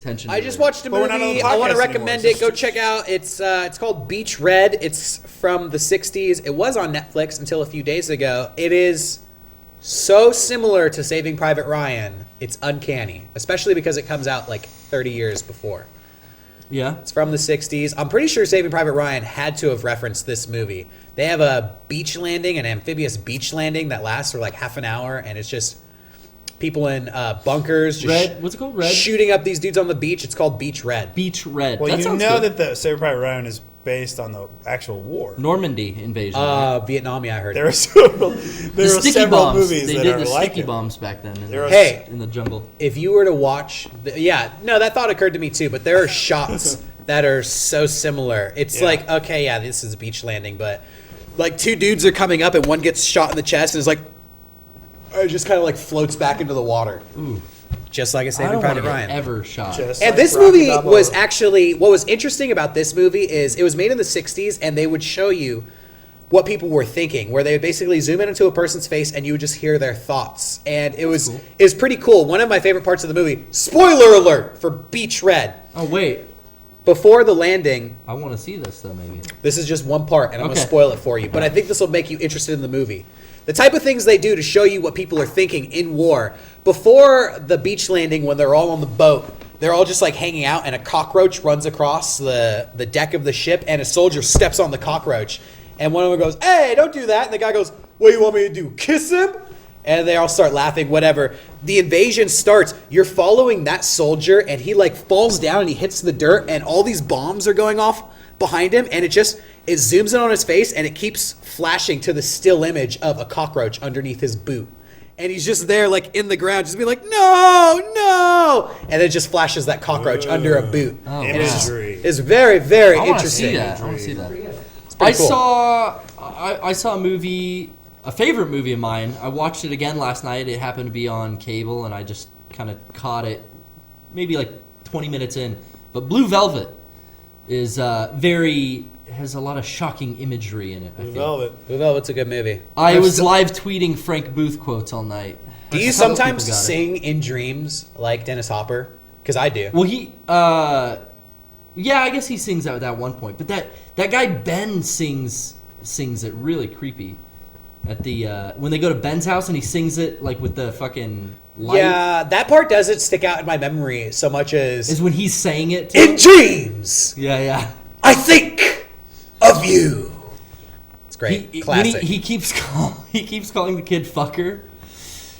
attention. I just watched a movie. I want to recommend it. Go check out. It's called Beach Red. It's from the 60s. It was on Netflix until a few days ago. It is so similar to Saving Private Ryan. It's uncanny, especially because it comes out like 30 years before. Yeah. It's from the 60s. I'm pretty sure Saving Private Ryan had to have referenced this movie. They have a beach landing, an amphibious beach landing that lasts for like half an hour, and it's just people in bunkers just What's it called? Red? shooting up these dudes on the beach. It's called Beach Red. Beach Red. Well, that you know good. that the Saving Private Ryan is based on the actual war. Normandy invasion. Right? Vietnam, yeah, I heard. There are several, Sticky several bombs. movies They that did are the like sticky it. bombs back then. In the jungle. If you were to watch, that thought occurred to me too. But there are shots that are so similar. It's like, okay, yeah, this is a beach landing, but like two dudes are coming up and one gets shot in the chest and is like, it just kind of like floats back into the water. Ooh. Just like a I Saving don't Private want to Ryan. get ever shot. Just And like this Rocky movie Balboa. was actually, what was interesting about this movie is it was made in the 60s and they would show you what people were thinking, where they would basically zoom in into a person's face and you would just hear their thoughts. And it was pretty cool. One of my favorite parts of the movie, spoiler alert for Beach Red. Oh, wait. Before the landing, I want to see this, though, maybe. this is just one part, and I'm going to Okay. spoil it for you. But I think this will make you interested in the movie. The type of things they do to show you what people are thinking in war. Before the beach landing, when they're all on the boat, they're all just like hanging out, and a cockroach runs across the deck of the ship, and a soldier steps on the cockroach. And one of them goes, "Hey, don't do that." And the guy goes, "What do you want me to do? Kiss him?" And they all start laughing, whatever. The invasion starts. You're following that soldier, and he like falls down and he hits the dirt, and all these bombs are going off behind him, and it zooms in on his face, and it keeps flashing to the still image of a cockroach underneath his boot. And he's just there like in the ground, just being like, no. And it just flashes that cockroach under a boot. Oh, and imagery. it's very, very I want to see interesting. that. I want to see that. pretty cool. I saw a movie, a favorite movie of mine. I watched it again last night. It happened to be on cable, and I just kind of caught it maybe like 20 minutes in. But Blue Velvet is has a lot of shocking imagery in it. Blue Velvet. Blue Velvet's a good movie. I was live tweeting Frank Booth quotes all night. Do you That's how sometimes people got it. sing in dreams like Dennis Hopper? Because I do. Well, yeah, I guess he sings at that one point. But that guy Ben sings it really creepy. At the when they go to Ben's house and he sings it like with the fucking light. Yeah, that part doesn't stick out in my memory so much as Is when he's saying it. To in him. dreams Yeah. I think of you. It's great. Classic. He keeps calling the kid fucker.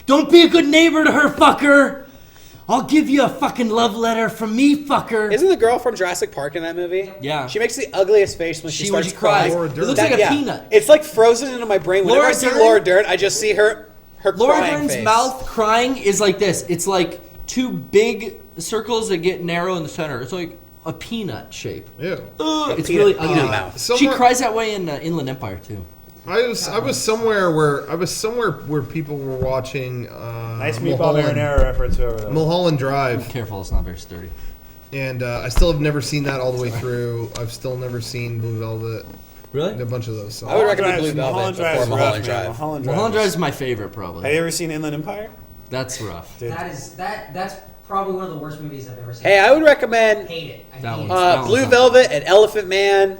Don't be a good neighbor to her, fucker. I'll give you a fucking love letter from me, fucker. Isn't the girl from Jurassic Park in that movie? Yeah. She makes the ugliest face when she when starts she cries. crying. It looks like a peanut. It's like frozen into my brain. Whenever Laura I see Dern? Laura Dern, I just see her Laura crying Dern's face. mouth crying is like this. It's like two big circles that get narrow in the center. It's like a peanut shape. Ew. It's peanut- really peanut ugly. mouth. She Somewhere- cries that way in Inland Empire too. I was somewhere where people were watching. Nice meatball marinara reference, whoever that was. Mulholland Drive, Careful, it's not very sturdy. and I still have never seen that all the way through. I've still never seen Blue Velvet. Really? A bunch of those. So. I would recommend Blue Mulholland Velvet Drive before is Mulholland rough, man. Drive. Mulholland Drive is- is my favorite, Have probably. you ever seen Inland Empire? That's rough. Dude. That's probably one of the worst movies I've ever seen. Hey, I would recommend hate it. I That hate one. it. That Blue one's Velvet and Elephant Man.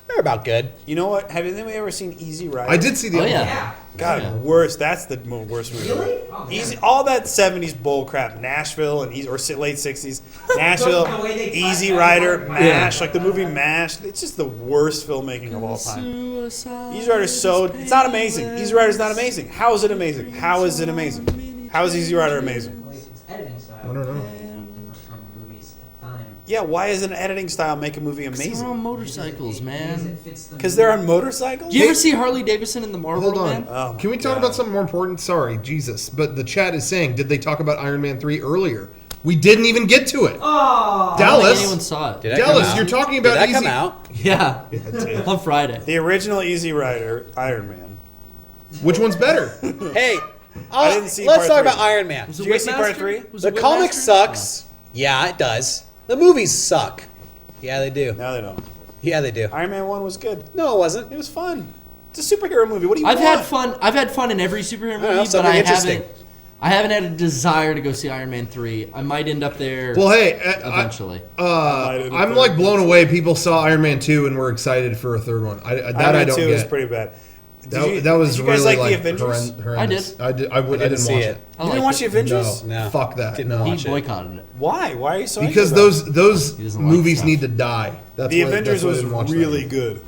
They're about good. You know what? Have anybody ever seen Easy Rider? I did see the. Oh other yeah. Yeah. God, Yeah. worst. That's the worst movie. Really? Oh, Easy, man. all that '70s bull crap. Nashville and late '60s. Nashville, The way they Easy cut Rider, that. MASH, like the movie MASH. It's just the worst filmmaking of all time. Easy Rider's so it's not amazing. Easy Rider's not amazing. How is it amazing? How is it amazing? How is Easy Rider amazing? It's editing style. I don't know. Different from movies at the time. Yeah, why is an editing style make a movie They're on amazing? motorcycles, Because man. it fits the Because they're on movie. motorcycles. Do you ever see Harley Davidson in the Marlboro Hold on. Man? Oh, Can we talk God. about something more important? Sorry, Jesus. But the chat is saying, did they talk about Iron Man 3 earlier? We didn't even get to it. Oh, I don't think Dallas. anyone saw it. Did that come Dallas, out? you're talking Did about that Easy. come out? Yeah. On Friday. The original Easy Rider, Iron Man. Which one's better? Hey, I didn't see let's part talk three. about Iron Man. Was Did it you guys see Whipmaster? part 3? Was The it comic Whipmaster? sucks. Yeah, it does. The movies suck. Yeah, they do. No, they don't. Yeah, they do. Iron Man 1 was good. No, it wasn't. It was fun. It's a superhero movie. What do you I've want? had fun. I've had fun in every superhero know, movie, but something I interesting. I haven't had a desire to go see Iron Man 3. I might end up there Well, hey, eventually. I'm like blown away. People saw Iron Man 2 and were excited for a third one. I Iron Man don't 2 get. was pretty bad. That was did you guys really like the Avengers? horrendous. I didn't see watch it. it. I You didn't liked watch the it. Avengers? No. Fuck that. Didn't No. He watch it. boycotted it. Why? Why are you so Because angry about it? those He doesn't like movies stuff. need to die. That's The why- Avengers that's why I was didn't watch really that. good.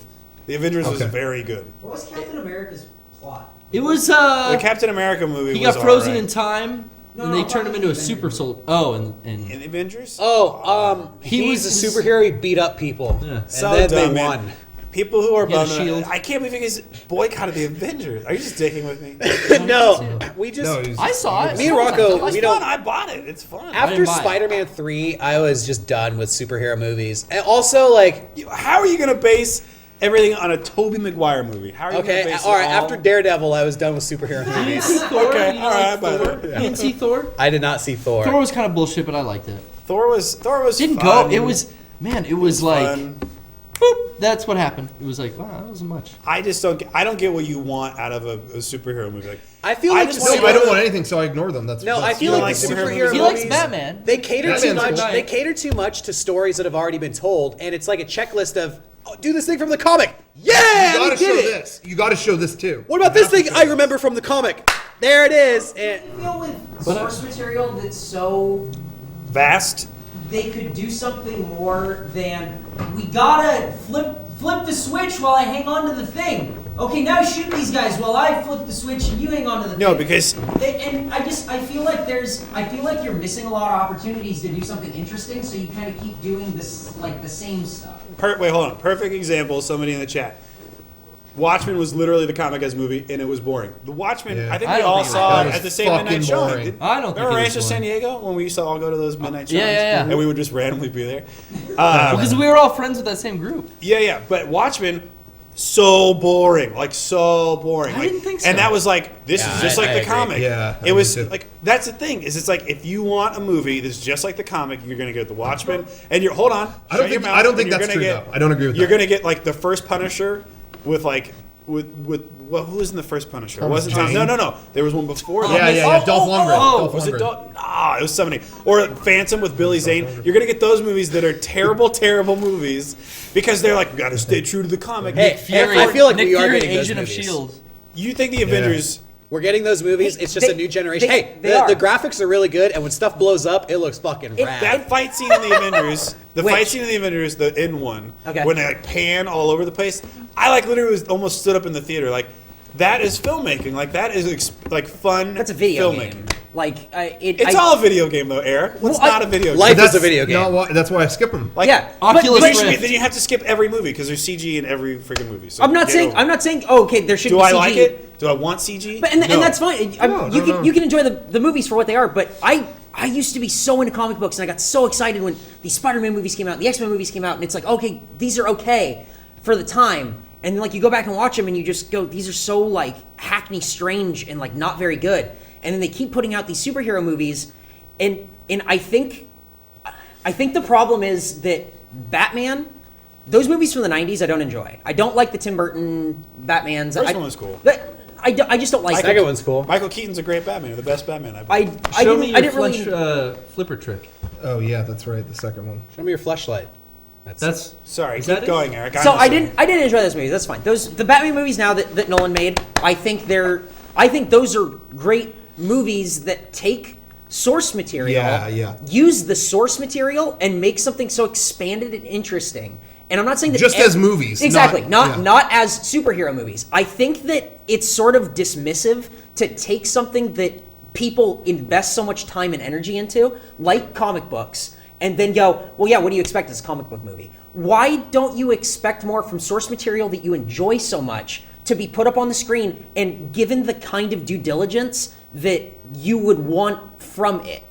The Avengers was Okay. very good. What was Captain America's plot? It was The Captain America movie he was got frozen alright. in time, No, and no, they I'm turned him talking into a about super the soldier. Oh, In and the Avengers? He's was- a superhero. He beat up people, Yeah. and So then dumb, they man. won. People who are He had a bummed. shield. I can't believe you guys boycotted the Avengers. Are you just dicking with me? No, we just No, he's- I saw it. Me and Rocco, I we It's don't. fun. I bought it. It's fun. After didn't buy it. Spider-Man 3, I was just done with superhero movies, and also like. How are you going to base everything on a Tobey Maguire movie? How are you going to Okay, base all right. it all? After Daredevil, I was done with superhero You didn't movies. see Thor? Okay, You didn't alright, like but- Thor? You didn't see Thor? I did not see Thor. Thor was kind of bullshit, but I liked it. Thor was Didn't fun. go. It was like fun. boop. That's what happened. It was like, wow, that wasn't much. I just don't. I don't get what you want out of a superhero movie. Like, I feel I like just the want No, I to- don't want anything, so I ignore them. No, I that's feel You like don't the like superhero superhero movies? He movies. likes Batman. They cater too Batman's much. cool. They cater too much to stories that have already been told, and it's like a checklist of do this thing from the comic. Yeah, You we gotta did show it. this. You gotta show this too. What about this thing I remember from the comic? There it is. And I feel with source material that's so vast. they could do something more than we gotta flip the switch while I hang on to the thing. Okay, now shoot these guys while I flip the switch and you hang on to the No, thing. because And I feel like you're missing a lot of opportunities to do something interesting, so you kind of keep doing this like the same stuff. wait, hold on. Perfect example. Somebody in the chat. Watchmen was literally the comic as movie, and it was boring. The Watchmen, Yeah. I think I we don't all think it saw was it at the same fucking midnight showing. boring. I don't think Remember it was Rancho San boring. Diego when we used to all go to those midnight Yeah, showings? yeah. And we would just randomly be there. Because we were all friends with that same group. Yeah. But Watchmen, so boring. Like, so boring. I Like, didn't think so. And that was like, this Yeah, is just I like the agree. comic. Yeah, I It was do too. like, that's the thing, is it's like, if you want a movie that's just like the comic, you're going to get the Watchmen. And you're, hold on. I don't shut your think- mouth, I don't and think you're that's gonna true, get- though. I don't agree with You're that. going to get like the first Punisher with like, well, who was in the first Punisher? It Thomas wasn't Tom. Jane? No. There was one before. Yeah, that. Dolph Lundgren. Dolph Was it Lundgren. it was somebody. Or Phantom with Billy Zane. You're going to get those movies that are terrible, terrible movies because they're like, we got to stay true to the comic. Hey, Nick Fury, I feel like Nick we are Fury, getting those Agent of movies. Shield. You think the Avengers... we're getting those movies. It's just They- a new generation. they- Hey, they the are. graphics are really good, and when stuff blows up, it looks fucking rad. That fight scene in the Avengers, Which? fight scene in the Avengers, the end one, Okay. when they like pan all over the place, I like literally was almost stood up in the theater. Like, that is filmmaking. Like, that is like fun That's a video filmmaking. game. Like It's all a video game though, Eric. What's Well, not a video game? Life That's is a video game. not why- that's why I skip them. Like, yeah, Oculus but- Rift. then you have to skip every movie because there's CG in every freaking movie. So I'm not get saying. over it. I'm not saying. Oh, okay, there should Do be I CG. like it? Do I want CG? But and No. that's fine. No, no. You can enjoy the movies for what they are. But I used to be so into comic books, and I got so excited when the Spider-Man movies came out, the X-Men movies came out, and it's like, okay, these are okay for the time. And like you go back and watch them, and you just go, these are so like hackney, strange, and like not very good. And then they keep putting out these superhero movies, and I think the problem is that Batman. Those movies from the 90s, I don't enjoy. I don't like the Tim Burton Batmans. First one was cool. I just don't like Second them. one's cool. Michael Keaton's a great Batman, the best Batman I've I Show me didn't your really. flipper trick. Oh yeah, that's right. The second one. Show me your fleshlight. That's Sorry, Is keep that it? going, Eric. So I'm I listening. didn't enjoy those movies. That's fine. The Batman movies now that Nolan made, I think those are great movies that take source material, Yeah. use the source material and make something so expanded and interesting. And I'm not saying that Just as movies, exactly, not- not as superhero movies. I think that it's sort of dismissive to take something that people invest so much time and energy into, like comic books, and then go, well, yeah, what do you expect as a comic book movie? Why don't you expect more from source material that you enjoy so much to be put up on the screen and given the kind of due diligence that you would want from it?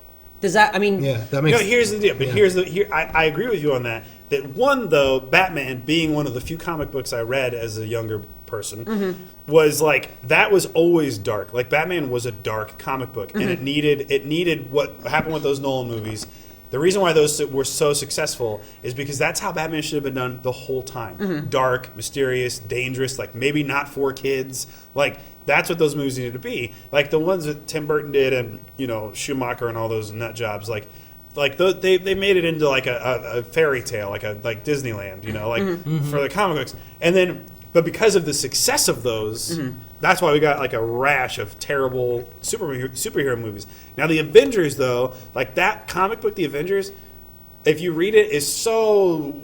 Does that, I mean... Yeah, that makes. No, here's the deal. But yeah. I agree with you on that. That one though, Batman being one of the few comic books I read as a younger person, was like that was always dark. Like Batman was a dark comic book, and it needed what happened with those Nolan movies. The reason why those were so successful is because that's how Batman should have been done the whole time. Dark, mysterious, dangerous, like maybe not for kids. Like that's what those movies needed to be. Like the ones that Tim Burton did and, you know, Schumacher and all those nut jobs, like they made it into like a fairy tale, like Disneyland, you know, like for the comic books. And then, but because of the success of those, that's why we got like a rash of terrible superhero movies. Now the Avengers, though, like that comic book, the Avengers, if you read it, is so,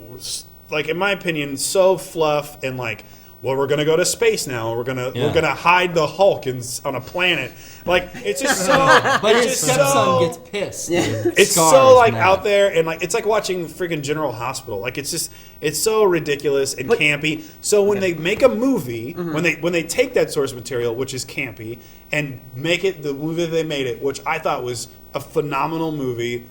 like in my opinion, so fluff and like, well, we're gonna go to space now. We're gonna hide the Hulk on a planet. Like it's just so. But his stepson gets pissed. It's so like out there, and like it's like watching freaking General Hospital. Like it's so ridiculous and campy. So when they make a movie, when they take that source material, which is campy, and make it the movie that they made it, which I thought was a phenomenal movie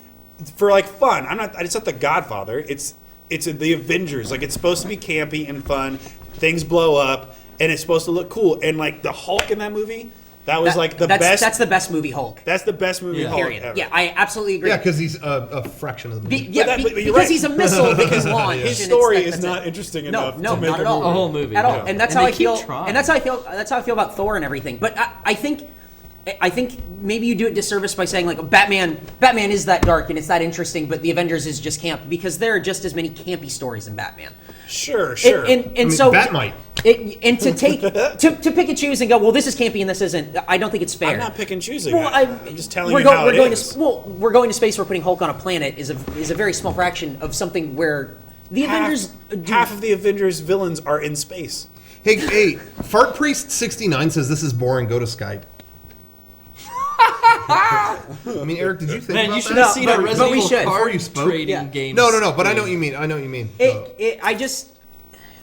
for like fun. It's not The Godfather. It's the Avengers. Like it's supposed to be campy and fun. Things blow up, and it's supposed to look cool. And like the Hulk in that movie, that was like the best. That's the best movie Hulk. That's the best movie Hulk Period. ever. Yeah, I absolutely agree. Yeah, because he's a fraction of the movie. Because he's a missile that can launch. His story is not interesting enough to make not at all. A whole movie at all. And that's how I feel. Trying. And that's how I feel. That's how I feel about Thor and everything. But I think maybe you do it disservice by saying like Batman is that dark and it's that interesting, but the Avengers is just camp because there are just as many campy stories in Batman. Sure. And so Batmite. And to take to pick and choose and go, well, this is campy and this isn't. I don't think it's fair. I'm not picking and choosing. Well, I'm just telling you how it is. We're going to space. We're putting Hulk on a planet is a very small fraction of something where the Avengers. Half of the Avengers villains are in space. Hey, Fart Priest 69 says this is boring. Go to Skype. I mean, Eric, did you think about you should that? have seen a Resident Evil should. card Before you spoke? trading game. No, but I know what you mean.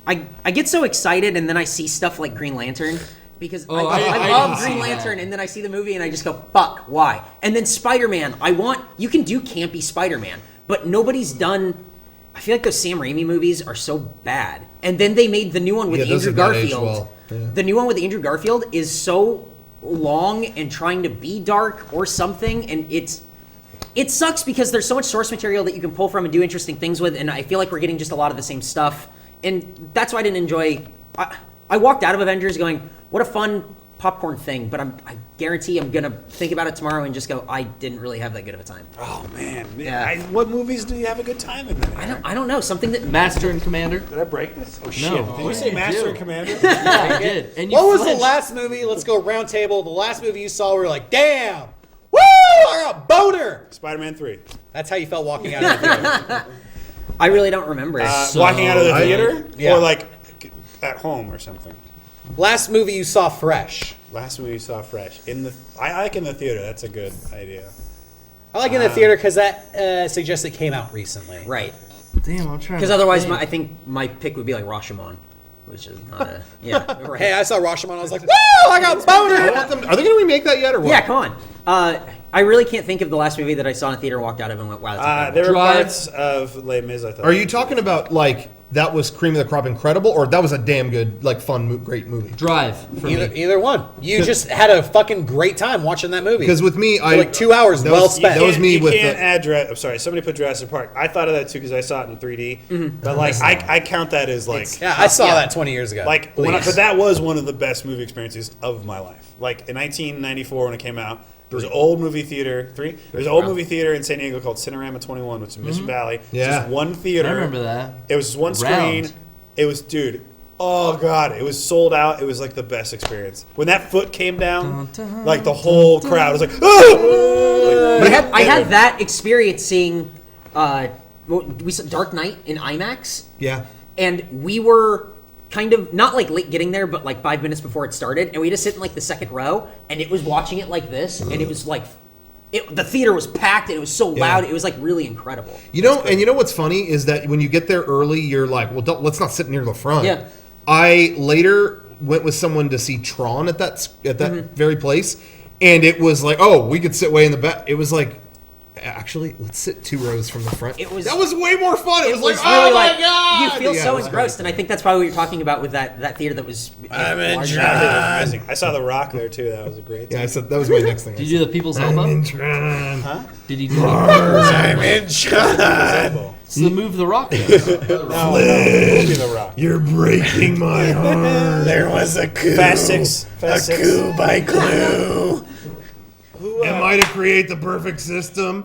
I get so excited and then I see stuff like Green Lantern because I I love didn't Green see Lantern that. and then I see the movie and I just go, fuck, why? And then Spider-Man, you can do campy Spider-Man, but nobody's done. I feel like those Sam Raimi movies are so bad. And then they made the new one with those Andrew have not aged Garfield. well. Yeah. The new one with Andrew Garfield is so long and trying to be dark or something, and it sucks because there's so much source material that you can pull from and do interesting things with, and I feel like we're getting just a lot of the same stuff, and that's why I didn't enjoy. I walked out of Avengers going, what a fun popcorn thing, but I guarantee I'm gonna think about it tomorrow and just go, I didn't really have that good of a time. Oh man, Yeah. what movies do you have a good time in? Then? I don't know, something that Master and Commander. Did I break this? Oh shit! No. Did you say You Master do. and Commander? Yeah, I did. And you What was the flinched. last movie? Let's go round table. The last movie you saw, where you're like, damn, woo, I got a boner. Spider-Man 3. That's how you felt walking out of the theater. I really don't remember. Walking out of the theater, Yeah. or like at home or something. Last movie you saw fresh. Last movie you saw fresh I like in the theater. That's a good idea. I like in the theater because that suggests it came out recently. Right. Damn, I'm trying. Because otherwise, I think my pick would be like Rashomon, which is not a right. Hey, I saw Rashomon. I was like, woo, I got a boner. Are they going to remake that yet or what? Yeah, come on. I really can't think of the last movie that I saw in a theater, walked out of, and went, wow, that's There were Drive. parts of Les Mis I thought. Are you talking about like that was cream of the crop incredible, or that was a damn good, like fun, great movie? Drive for me. Either one. You just had a fucking great time watching that movie. Because with me, like 2 hours that well was- spent. That was me You with can't the, add I'm sorry, somebody put Jurassic Park. I thought of that too because I saw it in 3D. But like I count that as like Yeah, I saw that 20 years ago. like but that was one of the best movie experiences of my life. Like in 1994 when it came out, there was an old movie theater. There's an old movie theater in San Diego called Cinerama 21, which is in Mission Valley. It's Yeah. just one theater. I remember that. It was just one Round. screen. It was, dude. Oh god, it was sold out. It was like the best experience. When that foot came down, like the whole crowd was like, "Ah!" I had that experience seeing, we saw Dark Knight in IMAX, yeah. and we were kind of not like late getting there, but like 5 minutes before it started, and we just sit in like the second row, and it was watching it like this, and it was like, the theater was packed, and it was so loud, it was like really incredible. You know what's funny is that when you get there early, you're like, well, let's not sit near the front. Yeah. I later went with someone to see Tron at that very place, and it was like, oh, we could sit way in the back. It was like Actually, let's sit 2 rows from the front. It was- that was way more fun. It was like, really oh my god! You feel Yeah, so it was engrossed, great. and I think that's probably what you're talking about with that theater that was. I'm in large. John. Amazing. I saw The Rock there too. That was a great. Yeah, I said that was my next thing. Did you do the people's elbow? Huh? Did he do the, I'm in John. Elbow. it's the move the rock does? No, movie The Rock. You're breaking my heart. There was a coup. Fast Six. Fast Six. Coup by clue. Am I to create the perfect system?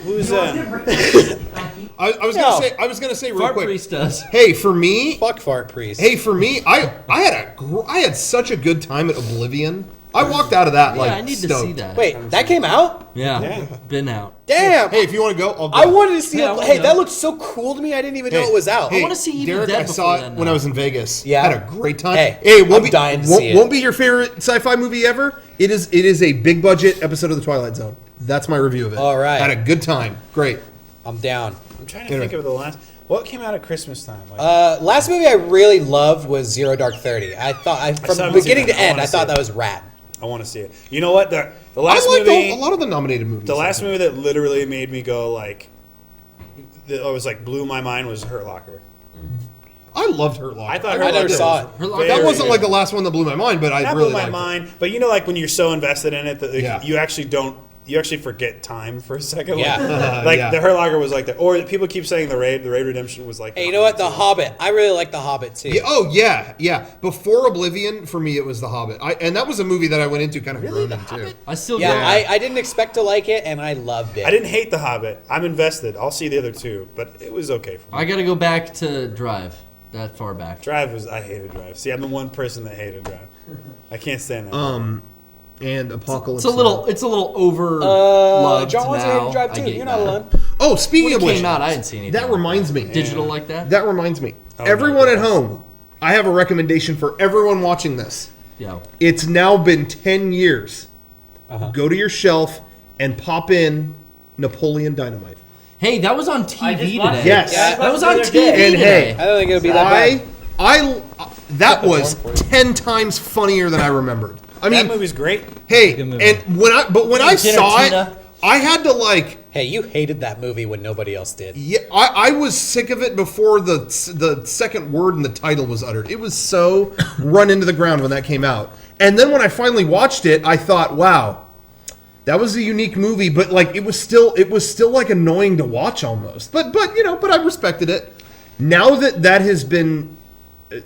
Who's I was gonna say real Fart quick. Priest does. Hey, for me, Fuck fart priest. Hey, for me, I had such a good time at Oblivion. I walked out of that like Yeah, I need to stoked. see that. Wait, that came out? Yeah, Yeah. been out. Damn. Hey, if you want to go, I'll go. I wanted to see Yeah, I it. wanna Hey, go. that looked so cool to me. I didn't even know it was out. Hey, wanna see Evil Derek, Dead I saw before it then, when though. I was in Vegas. Yeah. Had a great time. Hey, it won't I'm be dying to won't, see it. won't be your favorite sci-fi movie ever. It is a big budget episode of the Twilight Zone. That's my review of it. All right. Had a good time. Great. I'm down. I'm trying to think of the last. What came out at Christmas time? Like, Last movie I really loved was Zero Dark 30. I thought from still haven't beginning seen to that. I end, wanna I see thought it. that was rad. I want to see it. You know what? The I last liked movie. a lot of the nominated movies. The last movie that literally made me go like, that I was like blew my mind was Hurt Locker. I loved Hurt Locker. I thought I Hurt never Locker saw was it. Hurt Locker- that very wasn't good. like the last one that blew my mind, but I That really blew my liked it. mind. But you know, like when you're so invested in it that like, Yeah. you actually don't. You actually forget time for a second. Yeah. Like Yeah. the Hurt Locker was like that. Or people keep saying the Raid Redemption was like. Hey, you know what? The Hobbit. I really like The Hobbit too. Yeah, oh yeah. Before Oblivion, for me, it was The Hobbit. And that was a movie that I went into kind of groaning too. I still Yeah, go. I didn't expect to like it, and I loved it. I didn't hate The Hobbit. I'm invested. I'll see the other two, but it was okay for me. I gotta go back to Drive. That far back. I hated Drive. See, I'm the one person that hated Drive. I can't stand that. And Apocalypse. It's a little over. John wants to now. hate to drive I too. get You're not that. alone. Oh, speaking When of it which, came out, I didn't see anything. that reminds me. Digital like that. That reminds me. Oh, Everyone no, at home, I have a recommendation for everyone watching this. Yeah. It's now been 10 years. Uh-huh. Go to your shelf and pop in Napoleon Dynamite. Hey, that was on TV today. Yes. Yeah. That was on TV And today. I don't think it would be that bad. That was 10 times funnier than I remembered. I that mean, movie's great. hey, Good movie. and when I Dinner saw it, Tina. I had to like. Hey, you hated that movie when nobody else did. Yeah, I was sick of it before the second word in the title was uttered. It was so run into the ground when that came out. And then when I finally watched it, I thought, wow, that was a unique movie, but like it was still like annoying to watch almost. But I respected it. Now that has been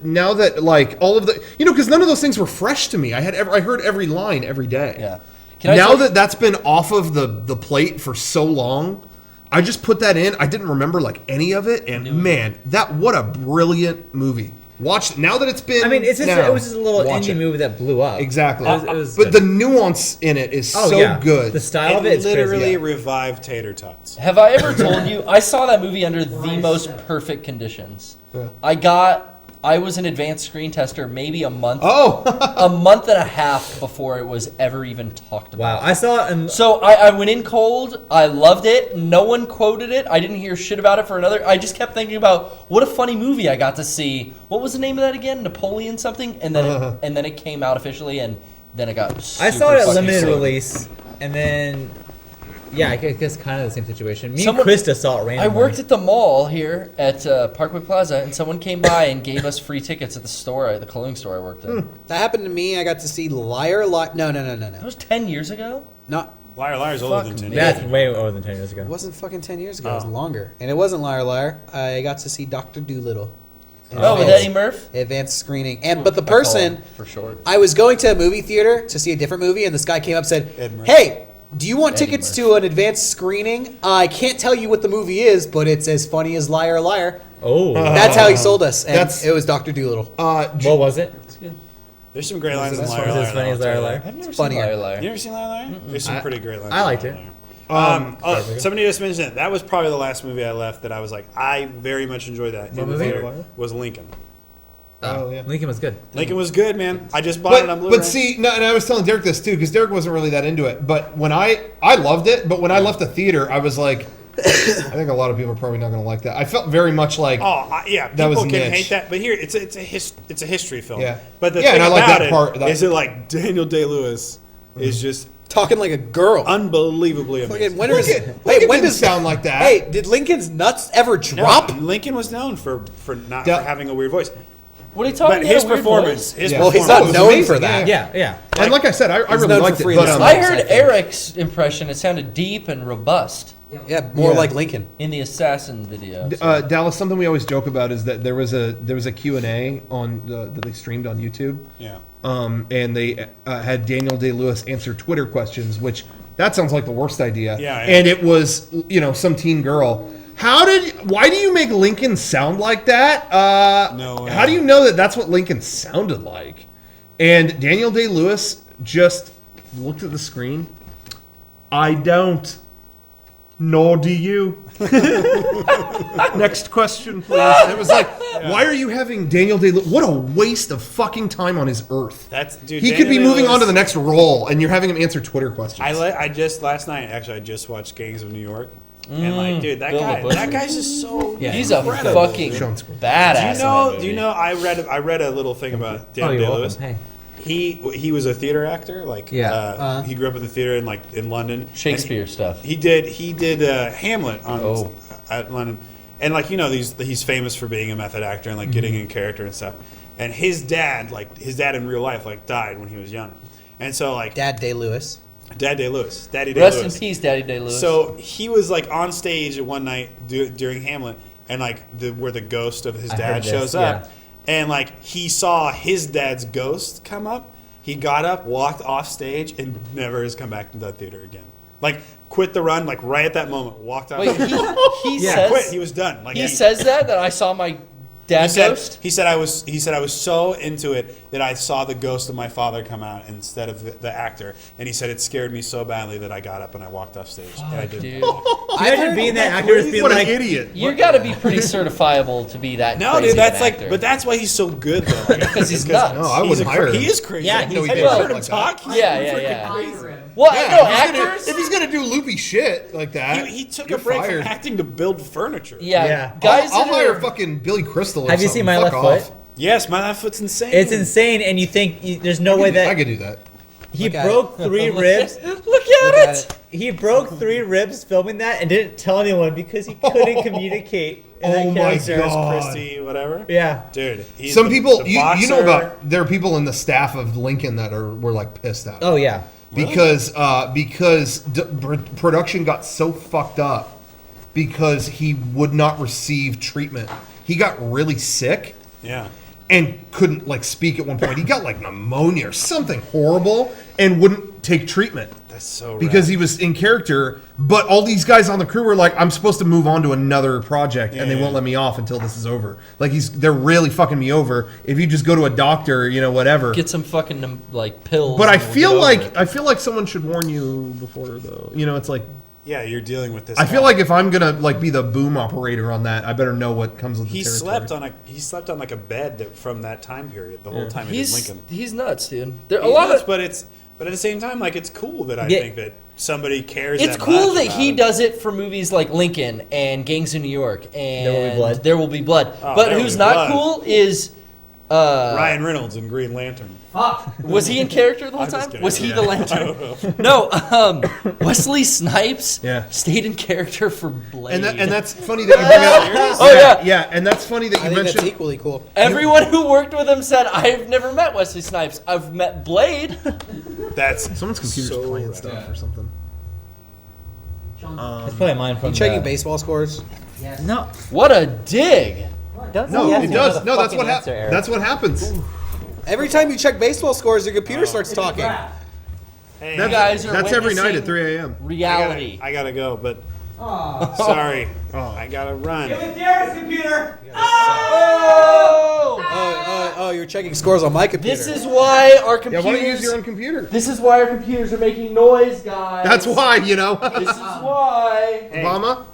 like all of the because none of those things were fresh to me. I heard every line every day. Yeah. Now that's been off of the plate for so long, I just put that in. I didn't remember like any of it, and man, what a brilliant movie. Watch now that it's been. I mean, it was just a little watch indie it. movie that blew up. Exactly. It was but good. the nuance in it is Oh, so yeah. good. The style of It it is literally crazy. revived tater tots. Have I ever told you I saw that movie under the most perfect conditions? I was an advanced screen tester maybe a month a month and a half before it was ever even talked about. Wow, I saw it in So I went in cold. I loved it. No one quoted it. I didn't hear shit about it for another. I just kept thinking about what a funny movie I got to see. What was the name of that again? Napoleon something. And then it came out officially, and then it got. I saw it at super limited fucking release, and then I guess kind of the same situation. Me Someone- and Krista saw it randomly. I worked at the mall here at Parkway Plaza, and someone came by and gave us free tickets at the store, the clothing store I worked in. That happened to me. I got to see Liar. No. That was 10 years ago. Not. Liar Liar's older than Fuck 10 me. years. That's way older than 10 years ago. It wasn't fucking 10 years ago. It was Oh. longer. And it wasn't Liar Liar. I got to see Dr. Dolittle. Oh, with Eddie Murph? Advanced screening. But the person, For short. I was going to a movie theater to see a different movie, and this guy came up and said, Ed Murphy. "Hey, do you want Eddie tickets Murphy. to an advanced screening? I can't tell you what the movie is, but it's as funny as Liar Liar." Oh, That's how he sold us, and That's- it was Dr. Dolittle. what was it? There's some great lines in As Liar funny Liar. as funny as though, I'll Liar tell you Liar. I've never funnier. seen Liar that. Liar. You ever seen Liar Liar? There's some pretty great lines. I liked in it. Liar Liar. Somebody just mentioned it. That was probably the last movie I left that I was like, I very much enjoyed that. What in the movie? theater was Lincoln. Oh yeah. Lincoln was good. Lincoln was good, man. I just bought it on Blu-ray. But see, no, and I was telling Derek this too because Derek wasn't really that into it. But when I loved it, but when I left the theater, I was like, I think a lot of people are probably not going to like that. I felt very much like, yeah, That was people can niche. hate that, but here it's a history film. Yeah. But the Yeah, thing and I like about that it part- that- is it like Daniel Day-Lewis is just Talking like a girl. Unbelievably amazing. Fucking winter is. Lincoln Hey, when didn't does sound like that? Hey, did Lincoln's nuts ever drop? No, Lincoln was known for not Yeah. for having a weird voice. What are you talking But about? his performance, Well, he's not was known amazing, for that. Yeah. And like I said, I really known for liked it. freeing But, his I life. heard I think. Eric's impression. It sounded deep and robust Yeah, more Yeah. like Lincoln. in the assassin video. Dallas, something we always joke about is that there was a Q&A on that they streamed on YouTube. Yeah. And they had Daniel Day-Lewis answer Twitter questions, which that sounds like the worst idea. Yeah. And it was, some teen girl. Why do you make Lincoln sound like that? No way. How do you know that that's what Lincoln sounded like? And Daniel Day-Lewis just looked at the screen. I don't. Nor do you. Next question, please. It was like, why are you having Daniel Day-Lewis? What a waste of fucking time on his earth. Dude. He could be Daniel moving on to the Day-Lewis- next role, and you're having him answer Twitter questions. I just last night I just watched Gangs of New York, and dude, Bill the Butcher. that guy's just so. Yeah. He's a incredible. fucking Sean Screen. badass. Do you know? I read a little thing about Oh, Daniel you're Day-Lewis. welcome. Hey. He was a theater actor. Yeah. He grew up in the theater in London. Shakespeare And stuff. He did Hamlet Oh. at London, and he's famous for being a method actor and getting in character and stuff. And his dad in real life died when he was young, and so Dad Day-Lewis. Daddy Day-Lewis. Rest in peace, Daddy Day-Lewis. So he was on stage one night during Hamlet, and where the ghost of his I dad heard this, shows up, and he saw his dad's ghost come up. He got up, walked off stage, and never has come back to that theater again. Quit the run, right at that moment. Walked out. Wait, he Yeah. says Quit. He was done. he says that I saw my dad ghost. He said I was so into it that I saw the ghost of my father come out instead of the actor, and he said it scared me so badly that I got up and I walked off stage. and I did. Dude, Imagine being that actor just being What like, an idiot. you got to be pretty certifiable to be that. No, crazy dude, that's of an actor. but that's why he's so good though. Because he's nuts. No, I He's wouldn't hire him. He is crazy. Yeah, Have he's- you well, heard him like talk? He's Yeah, freaking yeah. crazy. Well, Yeah, no, if he's gonna do loopy shit like that, He took you're a break fired. from acting to build furniture. Yeah, Yeah. guys. I'll that hire are- fucking Billy Crystal. Or have you something. seen My Fuck Left off. Foot? Yes, my left foot's insane. It's insane, and you think there's no way I that could do that. he Look at broke 3 ribs. Look at it. He broke 3 ribs filming that and didn't tell anyone because he couldn't communicate in that Oh my character. God. Christy, whatever. Yeah. Dude, he's Some the- people, the you know boxer. about, there are people in the staff of Lincoln that were pissed at. Oh yeah. Because production got so fucked up because he would not receive treatment. He got really sick Yeah. and couldn't speak at one point. He got pneumonia or something horrible and wouldn't take treatment That's so because rad. he was in character. But all these guys on the crew were like, "I'm supposed to move on to another project, and they Yeah. won't let me off until this is over." They're really fucking me over. If you just go to a doctor, whatever. Get some fucking pills. But I and we'll feel get over it. I feel like someone should warn you before though. It's like Yeah, you're dealing with this. I feel guy. like if I'm gonna be the boom operator on that, I better know what comes with the he territory. slept on a bed from that time period the whole time he did he's Lincoln. he's nuts, dude. There a He's lot nuts, of. but at the same time, it's cool that I Yeah. think that somebody cares. It's that cool much that about he him. does it for movies like Lincoln and Gangs of New York and There Will Be Blood. Oh, But There Will who's Be not Blood. cool is Ryan Reynolds in Green Lantern. was he in character the whole I'm just time? kidding. Was he Yeah. the Lantern? No, Wesley Snipes Yeah. stayed in character for Blade. And that's funny that you bring up. Oh, yeah. yeah, and that's funny that I you think that's mentioned. equally cool. Everyone who worked with him said, "I've never met Wesley Snipes. I've met Blade." That's Someone's computer's so playing rad. stuff or something. That's probably mine from You checking the- baseball scores? No. What a dig! No, Yes, it you does. know the No, that's fucking what answer, happens. Eric. That's what happens. Every time you check baseball scores, your computer starts talking. Hey, You guys are That's every night witnessing at 3 a.m. reality. I gotta go, but sorry, I gotta run. Oh, you're checking scores on my computer. This is why our Yeah, computers. why don't you use your own computer? This is why our computers are making noise, guys. That's why, This is why. Hey, Obama.